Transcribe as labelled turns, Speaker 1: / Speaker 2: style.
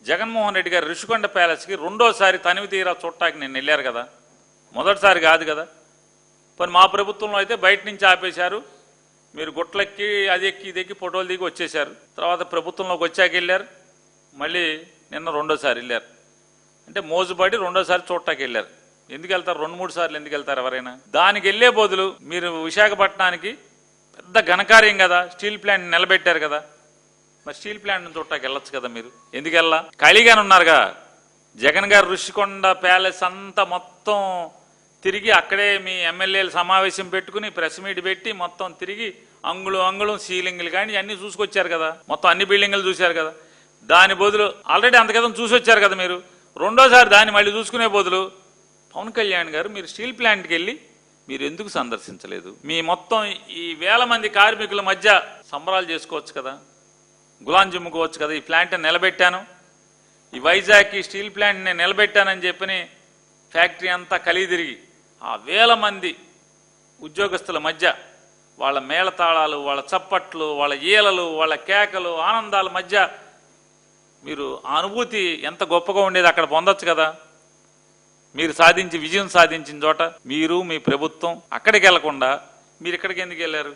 Speaker 1: జగన్మోహన్ రెడ్డి గారు రిషికొండ ప్యాలెస్కి రెండోసారి తనివి తీరా చూడటానికి నేను వెళ్ళారు కదా, మొదటిసారి కాదు కదా. మరి మా ప్రభుత్వంలో అయితే బయట నుంచి ఆపేశారు, మీరు గుట్లెక్కి అది ఎక్కి ఇది ఎక్కి ఫోటోలు దిగి వచ్చేశారు. తర్వాత ప్రభుత్వంలోకి వచ్చాక వెళ్ళారు, మళ్ళీ నిన్న రెండోసారి వెళ్ళారు. అంటే మోజుబడి రెండోసారి చూడటానికి వెళ్ళారు. ఎందుకు వెళ్తారు? 2-3 సార్లు ఎందుకు వెళ్తారు ఎవరైనా? దానికి వెళ్ళే బదులు మీరు విశాఖపట్నానికి పెద్ద ఘనకార్యం కదా, స్టీల్ ప్లాంట్ నిలబెట్టారు కదా, మరి స్టీల్ ప్లాంట్ చూడటానికి వెళ్ళొచ్చు కదా మీరు. ఎందుకు వెళ్ళా? ఖాళీగానే ఉన్నారుగా. జగన్ గారు రుషికొండ ప్యాలెస్ అంతా మొత్తం తిరిగి అక్కడే మీ ఎమ్మెల్యేలు సమావేశం పెట్టుకుని ప్రెస్ మీట్ పెట్టి మొత్తం తిరిగి అంగుళం సీలింగ్లు కానీ అన్నీ చూసుకొచ్చారు కదా, మొత్తం అన్ని బిల్డింగ్లు చూశారు కదా. దాని బదులు ఆల్రెడీ అంతకదం చూసి వచ్చారు కదా మీరు. రెండోసారి దాన్ని మళ్ళీ చూసుకునే బదులు పవన్ కళ్యాణ్ గారు మీరు స్టీల్ ప్లాంట్కి వెళ్ళి మీరు ఎందుకు సందర్శించలేదు? మీ మొత్తం ఈ వేల మంది కార్మికుల మధ్య సంబరాలు చేసుకోవచ్చు కదా, గులాం జిమ్ముకోవచ్చు కదా. ఈ ప్లాంట్ నిలబెట్టాను, ఈ వైజాగ్ స్టీల్ ప్లాంట్ నేను నిలబెట్టానని చెప్పని ఫ్యాక్టరీ అంతా కలిదిరిగి ఆ వేల మంది ఉద్యోగస్తుల మధ్య వాళ్ళ మేళతాళాలు, వాళ్ళ చప్పట్లు, వాళ్ళ ఈలలు, వాళ్ళ కేకలు, ఆనందాల మధ్య మీరు ఆ అనుభూతి ఎంత గొప్పగా ఉండేది అక్కడ పొందొచ్చు కదా. మీరు విజయం సాధించిన చోట మీరు మీ ప్రభుత్వం అక్కడికి వెళ్లకుండా మీరు ఇక్కడికి ఎందుకు వెళ్ళారు?